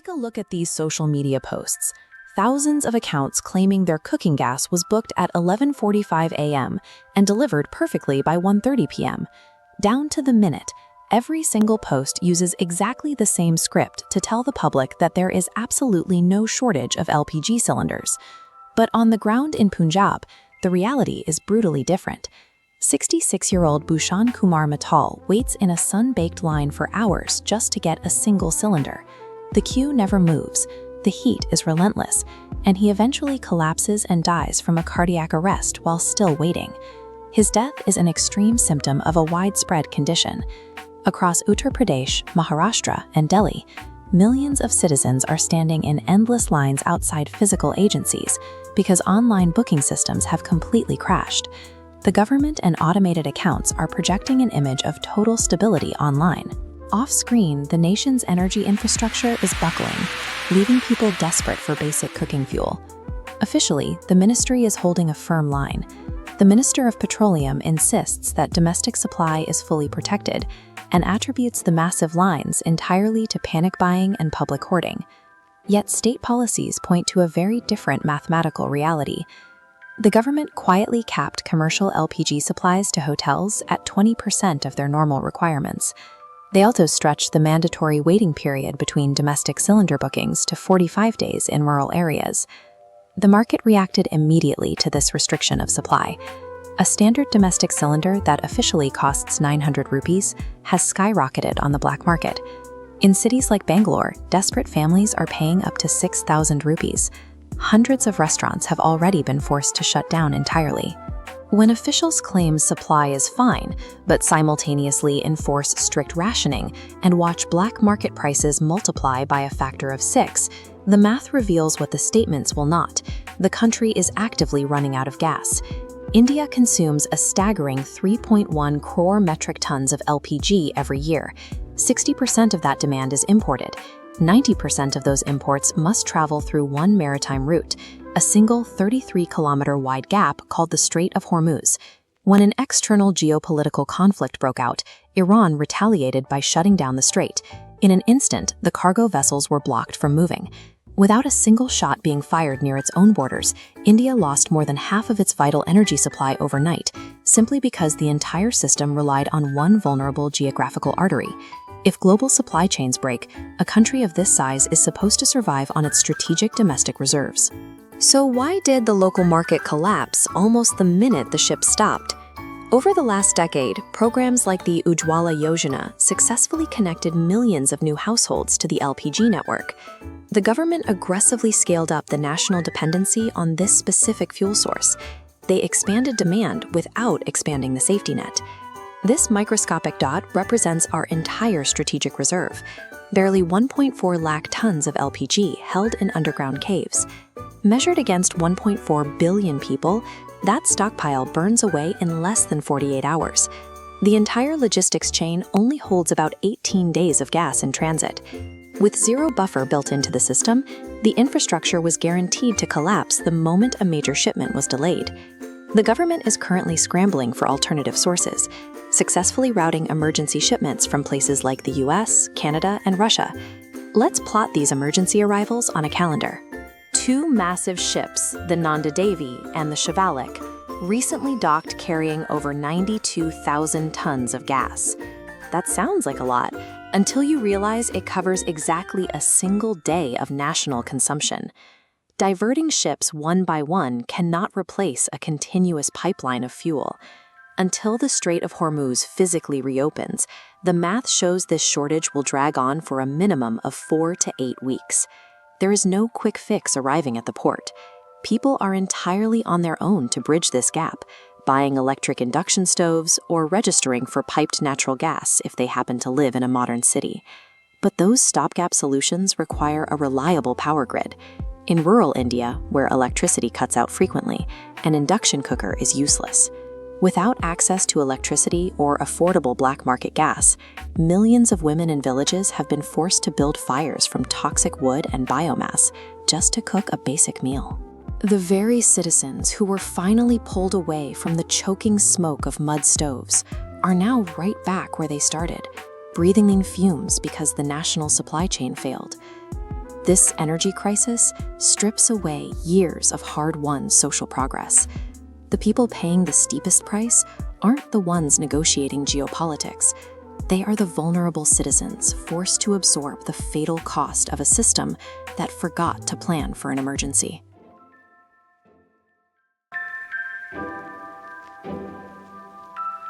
Take a look at these social media posts. Thousands of accounts claiming their cooking gas was booked at 11:45 a.m. and delivered perfectly by 1:30 p.m. Down to the minute, every single post uses exactly the same script to tell the public that there is absolutely no shortage of LPG cylinders. But on the ground in Punjab, the reality is brutally different. 66-year-old Bhushan Kumar Mittal waits in a sun-baked line for hours just to get a single cylinder. The queue never moves, the heat is relentless, and he eventually collapses and dies from a cardiac arrest while still waiting. His death is an extreme symptom of a widespread condition. Across Uttar Pradesh, Maharashtra, and Delhi, millions of citizens are standing in endless lines outside physical agencies because online booking systems have completely crashed. The government and automated accounts are projecting an image of total stability online. Off-screen, the nation's energy infrastructure is buckling, leaving people desperate for basic cooking fuel. Officially, the ministry is holding a firm line. The Minister of Petroleum insists that domestic supply is fully protected and attributes the massive lines entirely to panic buying and public hoarding. Yet state policies point to a very different mathematical reality. The government quietly capped commercial LPG supplies to hotels at 20% of their normal requirements. They also stretched the mandatory waiting period between domestic cylinder bookings to 45 days in rural areas. The market reacted immediately to this restriction of supply. A standard domestic cylinder that officially costs 900 rupees has skyrocketed on the black market. In cities like Bangalore, desperate families are paying up to 6,000 rupees. Hundreds of restaurants have already been forced to shut down entirely. When officials claim supply is fine, but simultaneously enforce strict rationing and watch black market prices multiply by a factor of 6, the math reveals what the statements will not. The country is actively running out of gas. India consumes a staggering 3.1 crore metric tons of LPG every year. 60% of that demand is imported. 90% of those imports must travel through one maritime route, a single 33-kilometer wide gap called the Strait of Hormuz. When an external geopolitical conflict broke out, Iran retaliated by shutting down the strait. In an instant, the cargo vessels were blocked from moving. Without a single shot being fired near its own borders, India lost more than half of its vital energy supply overnight, simply because the entire system relied on one vulnerable geographical artery. If global supply chains break, a country of this size is supposed to survive on its strategic domestic reserves. So why did the local market collapse almost the minute the ship stopped? Over the last decade, programs like the Ujjwala Yojana successfully connected millions of new households to the LPG network. The government aggressively scaled up the national dependency on this specific fuel source. They expanded demand without expanding the safety net. This microscopic dot represents our entire strategic reserve, barely 1.4 lakh tons of LPG held in underground caves. Measured against 1.4 billion people, that stockpile burns away in less than 48 hours. The entire logistics chain only holds about 18 days of gas in transit. With zero buffer built into the system, the infrastructure was guaranteed to collapse the moment a major shipment was delayed. The government is currently scrambling for alternative sources, successfully routing emergency shipments from places like the US, Canada, and Russia. Let's plot these emergency arrivals on a calendar. Two massive ships, the Nanda Devi and the Shivalik, recently docked carrying over 92,000 tons of gas. That sounds like a lot, until you realize it covers exactly a single day of national consumption. Diverting ships one by one cannot replace a continuous pipeline of fuel. Until the Strait of Hormuz physically reopens, the math shows this shortage will drag on for a minimum of 4 to 8 weeks. There is no quick fix arriving at the port. People are entirely on their own to bridge this gap, buying electric induction stoves or registering for piped natural gas if they happen to live in a modern city. But those stopgap solutions require a reliable power grid. In rural India, where electricity cuts out frequently, an induction cooker is useless. Without access to electricity or affordable black market gas, millions of women in villages have been forced to build fires from toxic wood and biomass just to cook a basic meal. The very citizens who were finally pulled away from the choking smoke of mud stoves are now right back where they started, breathing in fumes because the national supply chain failed. This energy crisis strips away years of hard-won social progress. The people paying the steepest price aren't the ones negotiating geopolitics. They are the vulnerable citizens forced to absorb the fatal cost of a system that forgot to plan for an emergency.